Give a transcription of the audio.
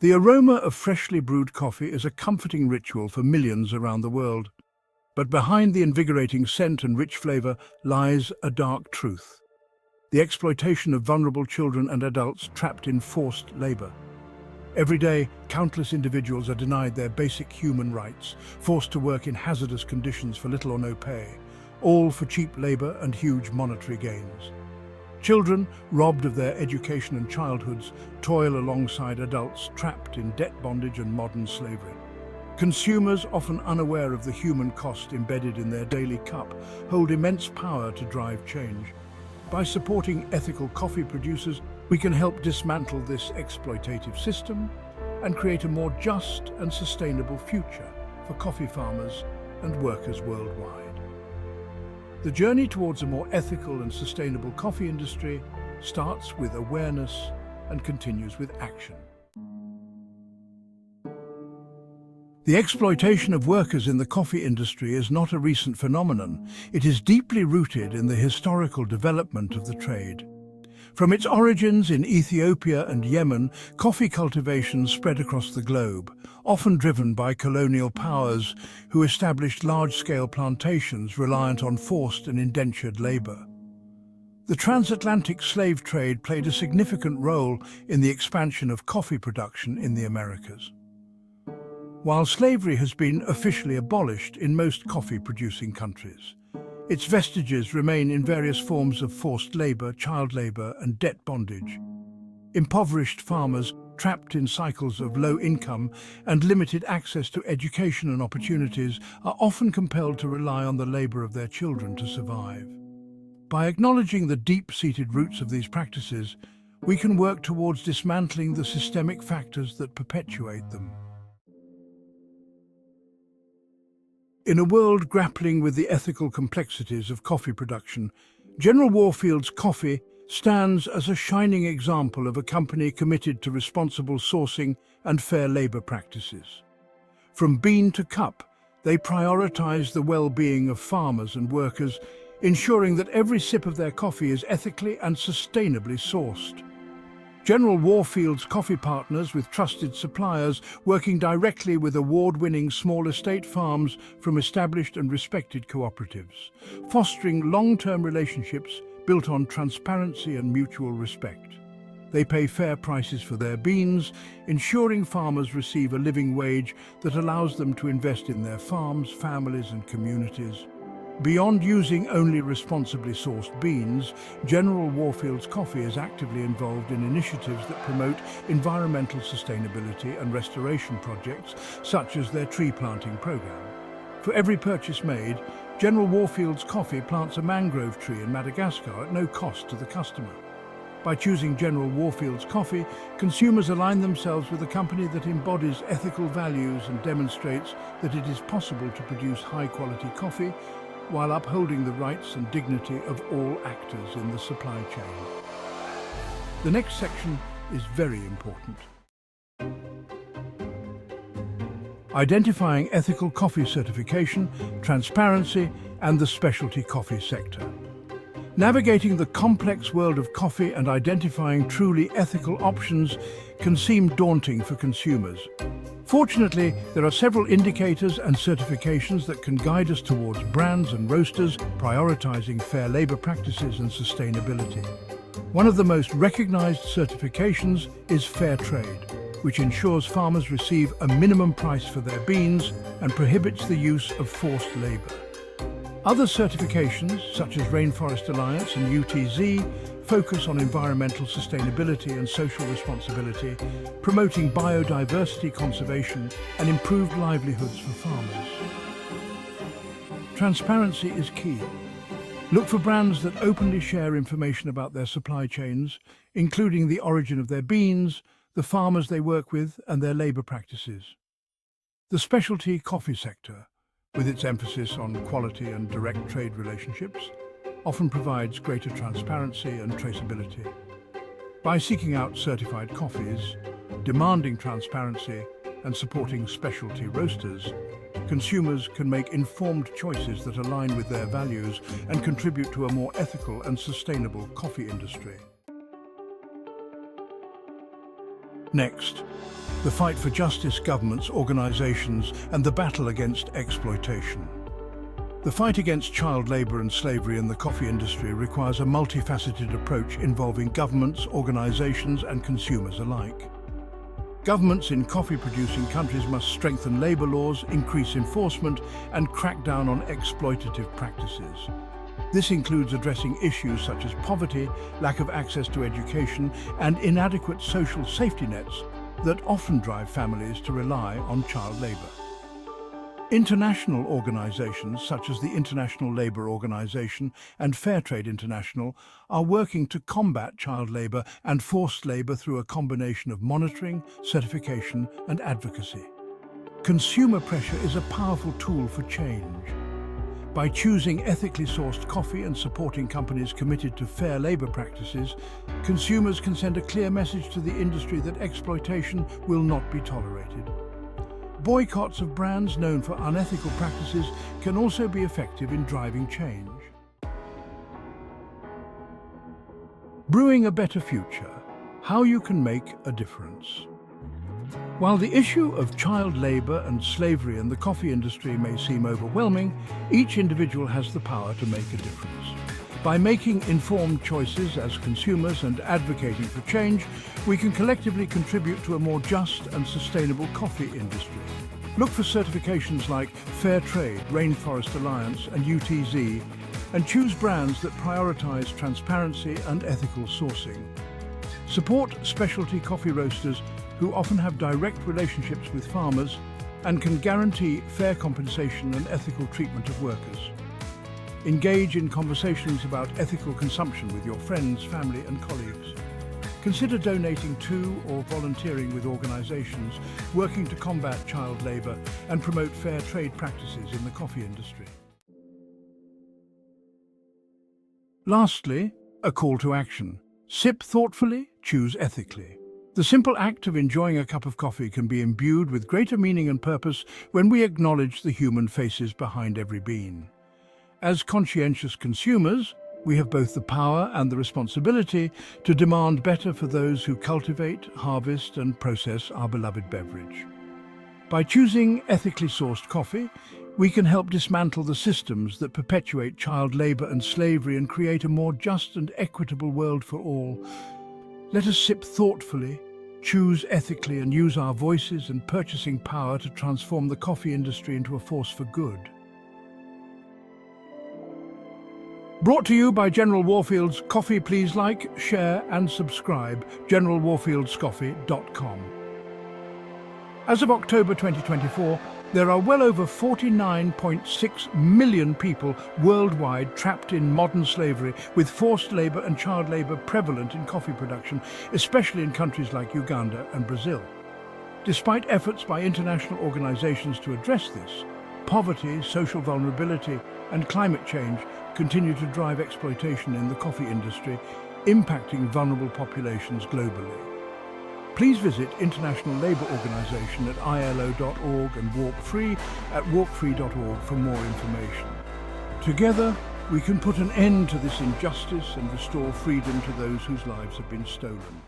The aroma of freshly brewed coffee is a comforting ritual for millions around the world. But behind the invigorating scent and rich flavor lies a dark truth: the exploitation of vulnerable children and adults trapped in forced labor. Every day, countless individuals are denied their basic human rights, forced to work in hazardous conditions for little or no pay, all for cheap labor and huge monetary gains. Children, robbed of their education and childhoods, toil alongside adults trapped in debt bondage and modern slavery. Consumers, often unaware of the human cost embedded in their daily cup, hold immense power to drive change. By supporting ethical coffee producers, we can help dismantle this exploitative system and create a more just and sustainable future for coffee farmers and workers worldwide. The journey towards a more ethical and sustainable coffee industry starts with awareness and continues with action. The exploitation of workers in the coffee industry is not a recent phenomenon. It is deeply rooted in the historical development of the trade. From its origins in Ethiopia and Yemen, coffee cultivation spread across the globe, often driven by colonial powers who established large-scale plantations reliant on forced and indentured labor. The transatlantic slave trade played a significant role in the expansion of coffee production in the Americas. While slavery has been officially abolished in most coffee-producing countries, its vestiges remain in various forms of forced labor, child labor, and debt bondage. Impoverished farmers, trapped in cycles of low income and limited access to education and opportunities, are often compelled to rely on the labor of their children to survive. By acknowledging the deep-seated roots of these practices, we can work towards dismantling the systemic factors that perpetuate them. In a world grappling with the ethical complexities of coffee production, General Warfield's coffee stands as a shining example of a company committed to responsible sourcing and fair labor practices. From bean to cup, they prioritize the well-being of farmers and workers, ensuring that every sip of their coffee is ethically and sustainably sourced. General Warfield's coffee partners with trusted suppliers, working directly with award-winning small estate farms from established and respected cooperatives, fostering long-term relationships built on transparency and mutual respect. They pay fair prices for their beans, ensuring farmers receive a living wage that allows them to invest in their farms, families, and communities. Beyond using only responsibly sourced beans, General Warfield's coffee is actively involved in initiatives that promote environmental sustainability and restoration projects, such as their tree planting program. For every purchase made, General Warfield's coffee plants a mangrove tree in Madagascar at no cost to the customer. By choosing General Warfield's coffee, consumers align themselves with a company that embodies ethical values and demonstrates that it is possible to produce high-quality coffee while upholding the rights and dignity of all actors in the supply chain. The next section is very important. Identifying ethical coffee certification, transparency, and the specialty coffee sector. Navigating the complex world of coffee and identifying truly ethical options can seem daunting for consumers. Fortunately, there are several indicators and certifications that can guide us towards brands and roasters prioritizing fair labor practices and sustainability. One of the most recognized certifications is Fair Trade, which ensures farmers receive a minimum price for their beans and prohibits the use of forced labor. Other certifications, such as Rainforest Alliance and UTZ, focus on environmental sustainability and social responsibility, promoting biodiversity conservation and improved livelihoods for farmers. Transparency is key. Look for brands that openly share information about their supply chains, including the origin of their beans, the farmers they work with, and their labor practices. The specialty coffee sector, with its emphasis on quality and direct trade relationships, often provides greater transparency and traceability. By seeking out certified coffees, demanding transparency, and supporting specialty roasters, consumers can make informed choices that align with their values and contribute to a more ethical and sustainable coffee industry. Next, the fight for justice, governments, organizations, and the battle against exploitation. The fight against child labor and slavery in the coffee industry requires a multifaceted approach involving governments, organizations, and consumers alike. Governments in coffee-producing countries must strengthen labor laws, increase enforcement, and crack down on exploitative practices. This includes addressing issues such as poverty, lack of access to education, and inadequate social safety nets that often drive families to rely on child labor. International organizations such as the International Labour Organization and Fairtrade International are working to combat child labor and forced labor through a combination of monitoring, certification, and advocacy. Consumer pressure is a powerful tool for change. By choosing ethically sourced coffee and supporting companies committed to fair labor practices, consumers can send a clear message to the industry that exploitation will not be tolerated. Boycotts of brands known for unethical practices can also be effective in driving change. Brewing a better future: how you can make a difference. While the issue of child labor and slavery in the coffee industry may seem overwhelming, each individual has the power to make a difference. By making informed choices as consumers and advocating for change, we can collectively contribute to a more just and sustainable coffee industry. Look for certifications like Fair Trade, Rainforest Alliance, and UTZ, and choose brands that prioritize transparency and ethical sourcing. Support specialty coffee roasters who often have direct relationships with farmers and can guarantee fair compensation and ethical treatment of workers. Engage in conversations about ethical consumption with your friends, family, and colleagues. Consider donating to or volunteering with organizations working to combat child labor and promote fair trade practices in the coffee industry. Lastly, a call to action. Sip thoughtfully, choose ethically. The simple act of enjoying a cup of coffee can be imbued with greater meaning and purpose when we acknowledge the human faces behind every bean. As conscientious consumers, we have both the power and the responsibility to demand better for those who cultivate, harvest, and process our beloved beverage. By choosing ethically sourced coffee, we can help dismantle the systems that perpetuate child labor and slavery and create a more just and equitable world for all. Let us sip thoughtfully, choose ethically, and use our voices and purchasing power to transform the coffee industry into a force for good. Brought to you by General Warfield's Coffee. Please like, share and subscribe. GeneralWarfieldsCoffee.com. As of October 2024, there are well over 49.6 million people worldwide trapped in modern slavery, with forced labor and child labor prevalent in coffee production, especially in countries like Uganda and Brazil. Despite efforts by international organizations to address this, poverty, social vulnerability, and climate change continue to drive exploitation in the coffee industry, impacting vulnerable populations globally. Please visit International Labour Organization at ilo.org and Walk Free at walkfree.org for more information. Together, we can put an end to this injustice and restore freedom to those whose lives have been stolen.